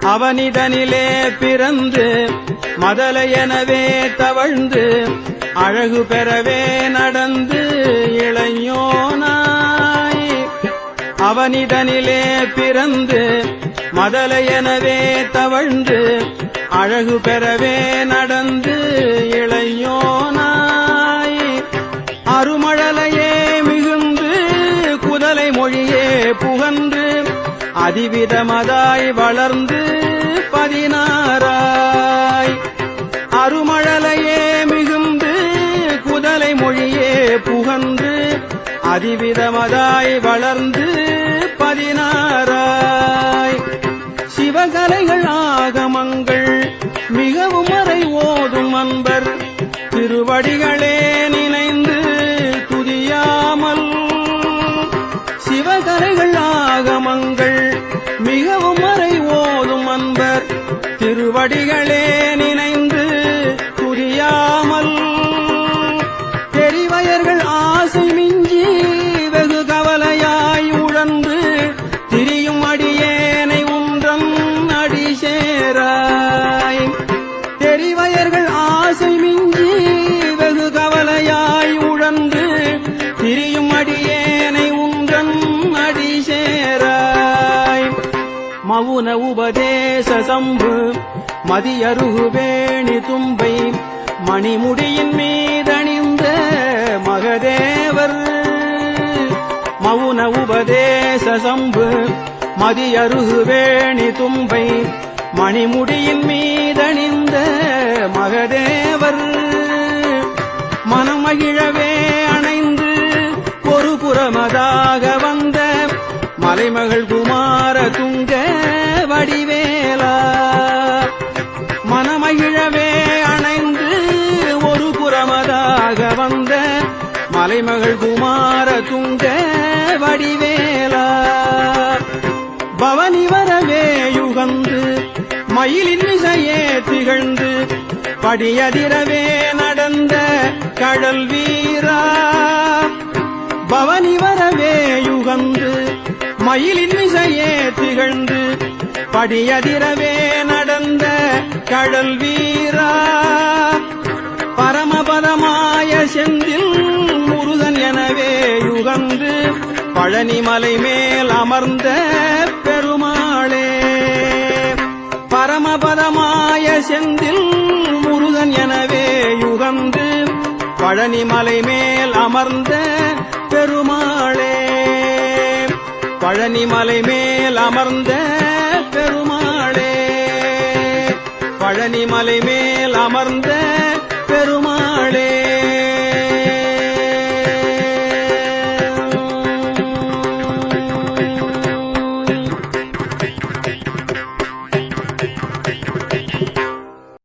அவனிதனிலே பிறந்து மதலை எனவே தவழ்ந்து அழகு பெறவே நடந்து இளையோனாய். அவனிதனிலே பிறந்து மதலை எனவே தவழ்ந்து அழகு பெறவே நடந்து இளையோனாய். அருமழலையே மிகுந்து குதலை மொழியே புகன்று அதிவிதமதாய் வளர்ந்து 16 அருமழலையே மிகுந்து குதலை மொழியே புகன்று அதிவிதமதாய் வளர்ந்து 16 சிவகலைகள் ஆகமங்கள் மிகவும் அறை ஓதும் அன்பர் திருவடிகளே நினைந்து துதியாமல். சிவகலைகள் ஆகமங்கள் மிகவும் அறை ஓதும் அன்பர் திருவடிகளே நினைந்து துதியாமல். தெரிவயர்கள் ஆசை மிஞ்சி வெகு கவலையாய் உழன்று திரியும் அடியேனை உன்றன் அடி சேராய். தெரிவயர்கள் ஆசை மிஞ்சி வெகு கவலையாய் உழன்று திரியும் அடியேனை உன்றன் அடி சேராய். மவுன உபதேச சம்பு மதியருகு வேணி தும்பை மணிமுடியின் மீதணிந்த மகதேவர். மவுன உபதேச சம்பு மதியருகு வேணி தும்பை மணிமுடியின் மீதணிந்த மகதேவர். மனமகிழவே அணைந்து ஒரு புறமதாக வந்த மலைமகள் குமார துங்க வடிவேலா. மனமகிழவே அணைந்து ஒரு புறமதாக வந்த மலைமகள் குமார துங்க வடிவேலா. பவனி வரவே யுகந்து மயிலின் இசையே திகழ்ந்து படியதிரவே நடந்த கடல் வீரா. பவனி வரவே யுகந்து மயிலின் இசையே திகழ்ந்து படியதிரவே நடந்த கடல் வீரா. பரமபதமாய செந்தில் முருகன் எனவே யுகந்து பழனிமலை மேல் அமர்ந்த பெருமாளே. பரமபதமாய செந்தில் முருகன் எனவே யுகந்து பழனிமலை மேல் அமர்ந்த பெருமாளே. பழனிமலை மேல் அமர்ந்த பெருமாளே. பழனிமலை மேல் அமர்ந்த